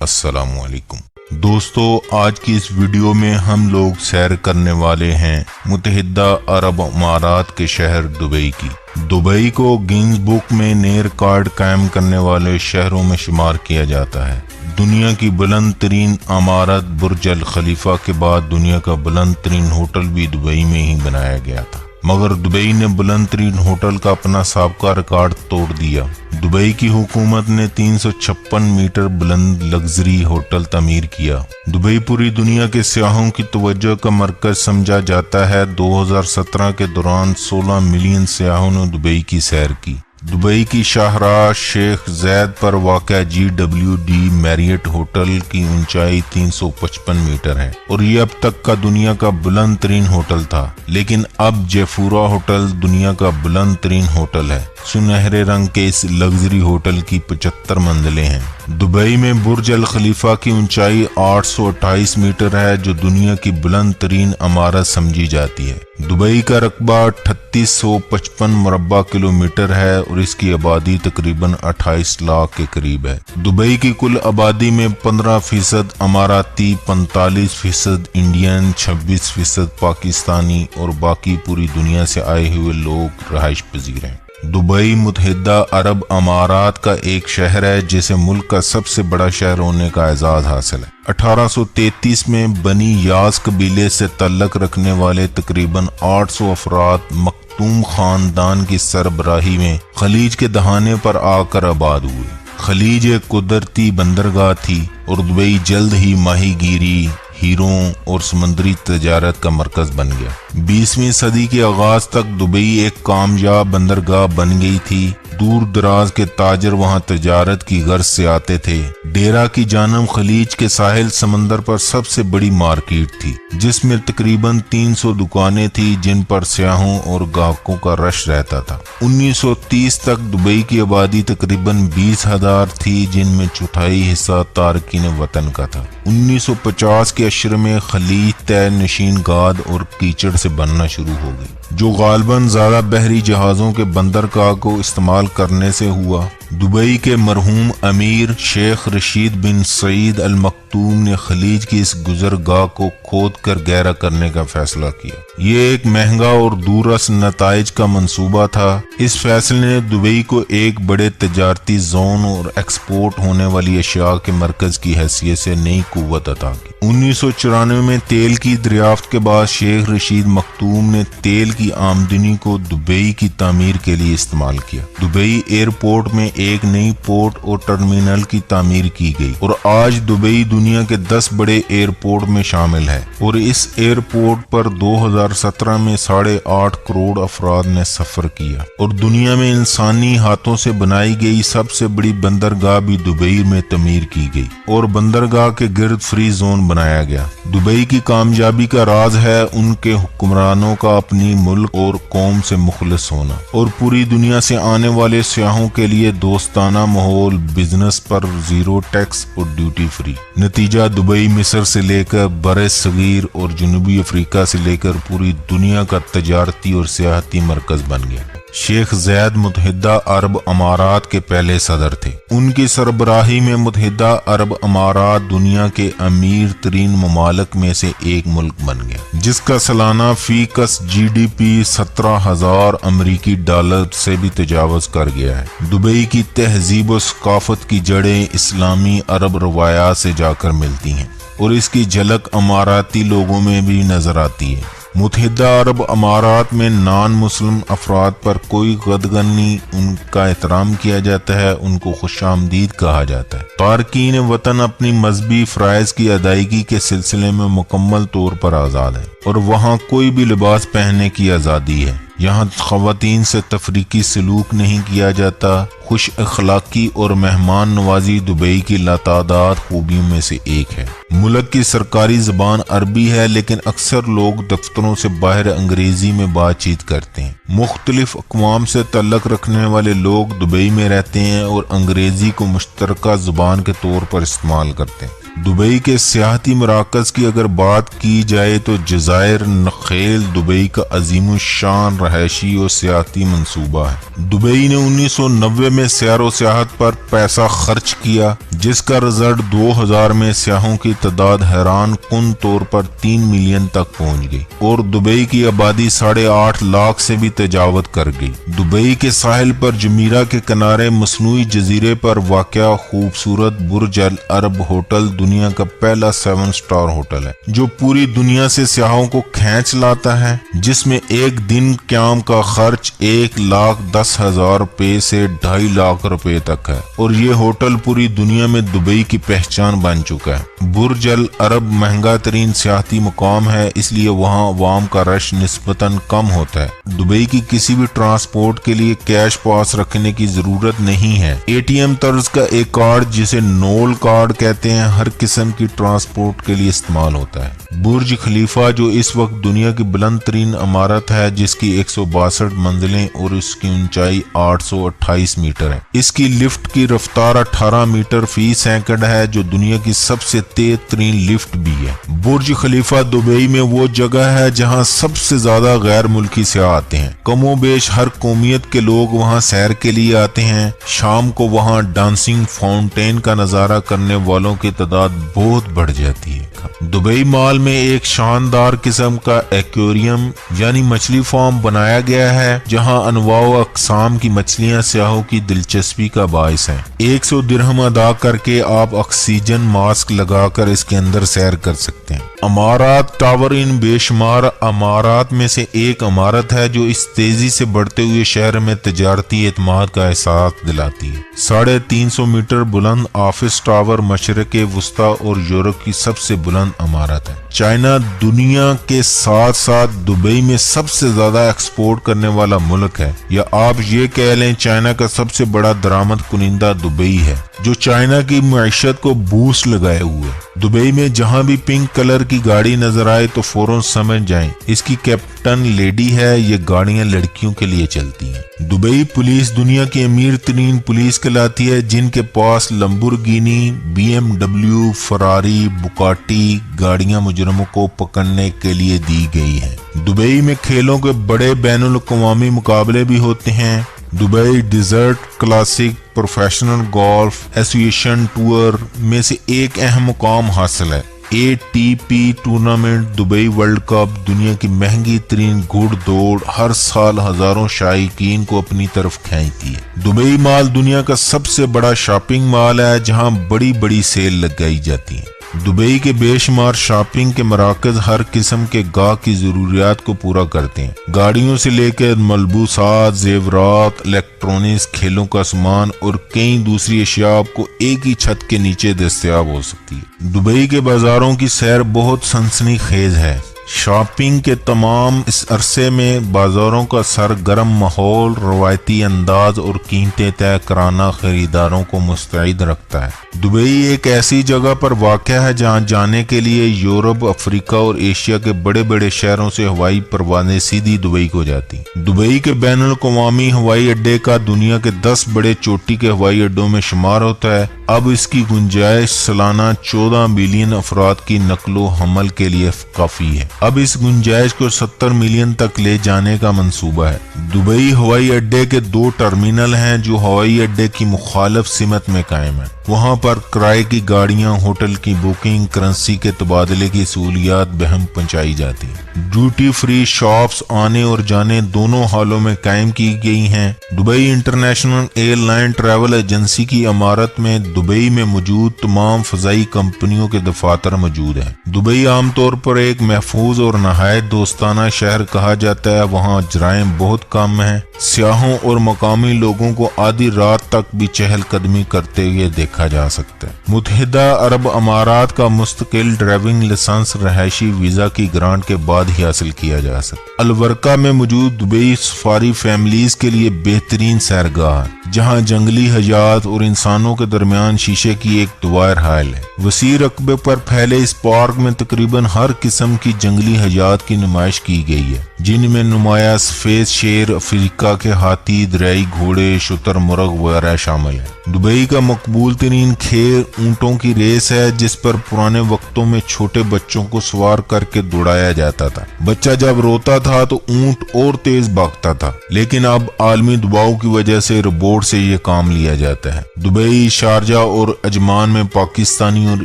السلام علیکم دوستو، آج کی اس ویڈیو میں ہم لوگ سیر کرنے والے ہیں متحدہ عرب امارات کے شہر دبئی کی۔ دبئی کو گینز بک میں نئے ریکارڈ قائم کرنے والے شہروں میں شمار کیا جاتا ہے۔ دنیا کی بلند ترین عمارت برج الخلیفہ کے بعد دنیا کا بلند ترین ہوٹل بھی دبئی میں ہی بنایا گیا تھا، مگر دبئی نے بلند ترین ہوٹل کا اپنا سابقہ ریکارڈ توڑ دیا۔ دبئی کی حکومت نے 356 میٹر بلند لگژری ہوٹل تعمیر کیا۔ دبئی پوری دنیا کے سیاحوں کی توجہ کا مرکز سمجھا جاتا ہے۔ 2017 کے دوران 16 ملین سیاحوں نے دبئی کی سیر کی۔ دبئی کی شاہراہ شیخ زید پر واقع GWD میریٹ ہوٹل کی اونچائی 355 میٹر ہے اور یہ اب تک کا دنیا کا بلند ترین ہوٹل تھا، لیکن اب جیفورا ہوٹل دنیا کا بلند ترین ہوٹل ہے۔ سنہرے رنگ کے اس لگژری ہوٹل کی 75 منزلیں ہیں۔ دبئی میں برج الخلیفہ کی اونچائی 828 میٹر ہے، جو دنیا کی بلند ترین عمارت سمجھی جاتی ہے۔ دبئی کا رقبہ 3855 مربع کلومیٹر ہے اور اس کی آبادی تقریباً 28 لاکھ کے قریب ہے۔ دبئی کی کل آبادی میں 15% اماراتی، 45% انڈین، 26% پاکستانی اور باقی پوری دنیا سے آئے ہوئے لوگ رہائش پذیر ہیں۔ دبئی متحدہ عرب امارات کا ایک شہر ہے جسے ملک کا سب سے بڑا شہر ہونے کا اعزاز حاصل ہے۔ 1833 میں بنی یاز قبیلے سے تعلق رکھنے والے تقریباً 800 افراد مختوم خاندان کی سربراہی میں خلیج کے دہانے پر آ کر آباد ہوئے۔ خلیج ایک قدرتی بندرگاہ تھی اور دبئی جلد ہی ماہی گیری، ہیروں اور سمندری تجارت کا مرکز بن گیا۔ 20ویں صدی کے آغاز تک دبئی ایک کامیاب بندرگاہ بن گئی تھی۔ دور دراز کے تاجر وہاں تجارت کی غرض سے آتے تھے۔ ڈیرا کی جانب خلیج کے ساحل سمندر پر سب سے بڑی مارکیٹ تھی، جس میں تقریباً 300 دکانیں تھیں جن پر سیاحوں اور گاہکوں کا رش رہتا تھا۔ 1930 تک دبئی کی آبادی تقریباً 20,000 تھی، جن میں چوتھائی حصہ تارکین وطن کا تھا۔ 1950 کے عشرے میں خلیج طے نشین گاد اور کیچڑ سے بننا شروع ہو گئی، جو غالباً زیادہ بحری جہازوں کے بندرگاہ کو استعمال کرنے سے ہوا۔ دبئی کے مرحوم امیر شیخ رشید بن سعید المکتوم نے خلیج کی اس گزرگاہ کو کھود کر گہرا کرنے کا فیصلہ کیا۔ یہ ایک مہنگا اور دورس نتائج کا منصوبہ تھا۔ اس فیصلے نے دبئی کو ایک بڑے تجارتی زون اور ایکسپورٹ ہونے والی اشیاء کے مرکز کی حیثیت سے نئی قوت عطا کی۔ 1994 میں تیل کی دریافت کے بعد شیخ رشید مکتوم نے تیل کی آمدنی کو دبئی کی تعمیر کے لیے استعمال کیا۔ دبئی ایئرپورٹ میں ایک نئی پورٹ اور ٹرمینل کی تعمیر کی گئی اور آج دبئی دنیا کے 10 بڑے ایئرپورٹ میں شامل ہے اور اس ایئرپورٹ پر 2017 میں 8.5 کروڑ افراد نے سفر کیا اور دنیا میں انسانی ہاتھوں سے بنائی گئی سب سے بڑی بندرگاہ بھی دبئی میں تعمیر کی گئی اور بندرگاہ کے گرد فری زون بنایا گیا۔ دبئی کی کامیابی کا راز ہے ان کے حکمرانوں کا اپنی ملک اور قوم سے مخلص ہونا اور پوری دنیا سے آنے والے سیاحوں کے لیے دوستانہ ماحول، بزنس پر زیرو ٹیکس اور ڈیوٹی فری۔ نتیجہ دبئی مصر سے لے کر بر صغیر اور جنوبی افریقہ سے لے کر پوری دنیا کا تجارتی اور سیاحتی مرکز بن گیا۔ شیخ زید متحدہ عرب امارات کے پہلے صدر تھے۔ ان کی سربراہی میں متحدہ عرب امارات دنیا کے امیر ترین ممالک میں سے ایک ملک بن گیا، جس کا سالانہ فی کس GDP 17,000 امریکی ڈالر سے بھی تجاوز کر گیا ہے۔ دبئی کی تہذیب و ثقافت کی جڑیں اسلامی عرب روایات سے جا کر ملتی ہیں اور اس کی جھلک اماراتی لوگوں میں بھی نظر آتی ہے۔ متحدہ عرب امارات میں نان مسلم افراد پر کوئی قدغن نہیں، ان کا احترام کیا جاتا ہے، ان کو خوش آمدید کہا جاتا ہے۔ تارکین وطن اپنی مذہبی فرائض کی ادائیگی کے سلسلے میں مکمل طور پر آزاد ہے اور وہاں کوئی بھی لباس پہننے کی آزادی ہے۔ یہاں خواتین سے تفریقی سلوک نہیں کیا جاتا۔ خوش اخلاقی اور مہمان نوازی دبئی کی لاتعداد خوبیوں میں سے ایک ہے۔ ملک کی سرکاری زبان عربی ہے، لیکن اکثر لوگ دفتروں سے باہر انگریزی میں بات چیت کرتے ہیں۔ مختلف اقوام سے تعلق رکھنے والے لوگ دبئی میں رہتے ہیں اور انگریزی کو مشترکہ زبان کے طور پر استعمال کرتے ہیں۔ दुबई के सियाहती मराकज की अगर बात की जाए तो जज़ायर नखेल दुबई का अजीम शान रहायशी और सियाहती मंसूबा है। दुबई ने 1990 में सैर व सियाहत पर पैसा खर्च किया, जिसका रिजल्ट 2000 में सियाहों की तादाद हैरान कुन तौर पर 3 मिलियन तक पहुंच गई और दुबई की आबादी 8.5 लाख से भी तजावत कर गई। दुबई के साहिल पर जमीरा के किनारे मसनूई जजीरे पर वाक़या खूबसूरत बुर्ज अल अरब होटल दुनिया का पहला 7 स्टार होटल है, जो पूरी दुनिया से सियाहों को खींच लाता है, जिसमें एक दिन क्याम का खर्च 1,10,000 रुपए से 2.5 लाख रुपए तक है और ये होटल पूरी दुनिया में दुबई की पहचान बन चुका है। बुर्ज अल अरब महंगा तरीन सियाहती मुकाम है, इसलिए वहाँ अवाम का रश निस्बतन कम होता है। दुबई की किसी भी ट्रांसपोर्ट के लिए कैश पास रखने की जरूरत नहीं है। ATM तर्ज का एक कार्ड जिसे नोल कार्ड कहते हैं हर किस्म की ट्रांसपोर्ट के लिए इस्तेमाल होता है। बुर्ज खलीफा जो इस वक्त दुनिया की बुलंद तरीन इमारत है, जिसकी 162 मंजिलें और उसकी ऊंचाई 828 मीटर है। इसकी लिफ्ट की रफ्तार 18 मीटर फी सेकंड है, जो दुनिया की सबसे तेज तरीन लिफ्ट भी है। बुर्ज खलीफा दुबई में वो जगह है जहाँ सबसे ज्यादा गैर मुल्की सियाह आते हैं। कमो बेश हर कौमियत के लोग वहाँ सैर के लिए आते हैं। शाम को वहाँ डांसिंग फाउंटेन का नजारा करने वालों की तादाद बहुत बढ़ जाती है। दुबई मॉल में एक शानदार किस्म का एक्वेरियम यानी मछली फार्म बनाया गया है, जहां अनवाओ अकसाम की मछलियां सियाहों की दिलचस्पी का बाइस हैं। 100 दिरहम अदा करके आप ऑक्सीजन मास्क लगाकर इसके अंदर सैर कर सकते हैं। अमारात टावर इन बेशुमार अमारात में से एक इमारत है जो इस तेजी से बढ़ते हुए शहर में तजारती एतमाद का एहसास दिलाती है। 350 मीटर बुलंद ऑफिस टावर मशरक़ वुस्ता और यूरोप की सबसे बुलंद इमारत है। चाइना दुनिया के साथ साथ दुबई में सबसे ज्यादा एक्सपोर्ट करने वाला मुल्क है, या आप ये कह लें चाइना का सबसे बड़ा दरामद कुनिंदा दुबई है, जो चाइना की मईशत को बूस्ट लगाए हुए है। दुबई में जहां भी पिंक कलर की गाड़ी नजर आए तो फौरन समझ जाएं इसकी कैप्टन लेडी है, ये गाड़ियां लड़कियों के लिए चलती हैं। दुबई पुलिस दुनिया की अमीर तरीन पुलिस कहलाती है, जिनके पास लंबोर्गिनी, BMW, फरारी, बुकाटी गाड़ियां मुजरमों को पकड़ने के लिए दी गई हैं। दुबई में खेलों के बड़े बैनुल अक़वामी मुकाबले भी होते हैं। Dubai desert classic professional golf association tour में से एक अहम मुकाम हासिल है। ATP tournament Dubai world cup दुनिया की महंगी तरीन घुड़ दौड़ हर साल हजारों शायकीन को अपनी तरफ खींचती है। दुबई मॉल दुनिया का सबसे बड़ा शॉपिंग मॉल है, जहां बड़ी बड़ी सेल लगाई जाती है। दुबई के बेशुमार शॉपिंग के मराकज हर किस्म के गाह की जरूरियात को पूरा करते हैं। गाड़ियों से लेकर मलबूसात, जेवरात, इलेक्ट्रॉनिक्स, खेलों का सामान और कई दूसरी अशिया आपको एक ही छत के नीचे दस्तयाब हो सकती है। दुबई के बाजारों की सैर बहुत सनसनीखेज है। शॉपिंग के तमाम इस अरसे में बाजारों का सरगर्म माहौल रवायती अंदाज और कीमतें तय कराना खरीदारों को मुस्तैद रखता है। दुबई एक ऐसी जगह पर वाक़या है जहां जाने के लिए यूरोप, अफ्रीका और एशिया के बड़े बड़े शहरों से हवाई परवानें सीधी दुबई को जाती। दुबई के बैनुल अक़वामी हवाई अड्डे का दुनिया के 10 बड़े चोटी के हवाई अड्डों में शुमार होता है। अब इसकी गुंजाइश सालाना 14 मिलियन अफराद की नकलो हमल के लिए काफी है। अब इस गुंजाइश को 70 मिलियन तक ले जाने का मंसूबा है। दुबई हवाई अड्डे के 2 टर्मिनल हैं जो हवाई अड्डे की मुखालिफ सिमत में कायम है। वहां पर किराए की गाड़ियां, होटल की बुकिंग, करेंसी के तबादले की सहूलियात बहम पहुंचाई जाती है। ड्यूटी फ्री शॉप्स आने और जाने दोनों हालों में कायम की गई हैं। Dubai international airline travel agency की इमारत में दुबई में मौजूद तमाम फजाई कंपनियों के दफातर मौजूद हैं। दुबई आमतौर पर एक महफूज और नहायत दोस्ताना शहर कहा जाता है। वहाँ जराइम बहुत कम है। सियाहों और मकामी लोगों को आधी रात तक भी चहलकदमी करते हुए देखा जा सकता है। मुत्तहिदा अरब अमारात का मुस्तकिल ड्राइविंग लाइसेंस रहायशी वीजा की ग्रांट के बाद ही हासिल किया जा सकता। अलवर्का में मौजूद दुबई सफारी फैमिलीज के लिए बेहतरीन सैरगाह है, जहां जंगली हयात और इंसानों के दरमियान शीशे की एक दुआर हायल है। वसी रकबे पर फैले इस पार्क में तकरीबन हर किस्म की जंगली हयात की नुमाइश की गई है, जिनमें नुमाया सफेद शेर, अफ्रीका के हाथी, दरियाई घोड़े, शुतुरमुर्ग वगैरह शामिल है। दुबई का मकबूल तरीन खेल ऊंटों की रेस है, जिस पर पुराने वक्तों में छोटे बच्चों को सवार करके दौड़ाया जाता था। बच्चा जब रोता था तो ऊंट और तेज भागता था, लेकिन अब आलमी दबाव की वजह से रोबोट से ये काम लिया जाता है। दुबई, शारजा और अजमान में पाकिस्तानी और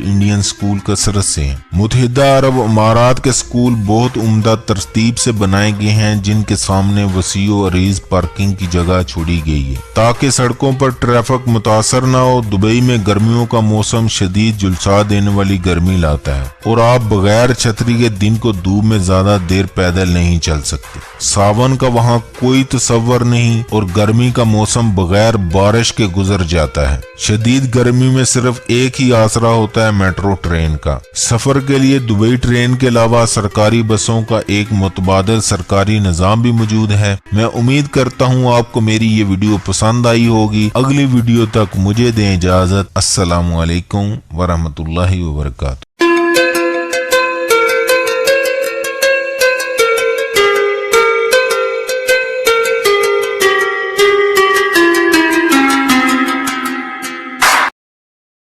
इंडियन स्कूल कसरत से हैं। मुत्तहिदा अरब अमारात के स्कूल बहुत उम्दा तरतीब से बनाए गए हैं, जिनके सामने वसीओ अरीज पार्किंग की जगह छोड़ी गई है ताकि सड़कों पर ट्रैफिक मुतासर न हो। दुबई में गर्मियों का मौसम शदीद जुलसा देने वाली गर्मी लाता है और आप बगैर छतरी के दिन को धूप में ज्यादा देर पैदल नहीं चल सकते। सावन का वहाँ कोई तस्वर नहीं और गर्मी का मौसम बगैर बारिश के गुजर जाता है। शदीद गर्मी में सिर्फ एक ही आसरा होता है, मेट्रो ट्रेन का। सफर के लिए दुबई ट्रेन के अलावा सरकारी बसों का एक मुतबादिल सरकारी निजाम भी मौजूद है। मैं उम्मीद करता हूँ आपको मेरी ये वीडियो पसंद आई होगी। अगली वीडियो तक मुझे दें इजाजत। अस्सलामु अलैकुम वरहमतुल्लाहि वबरकातुहू।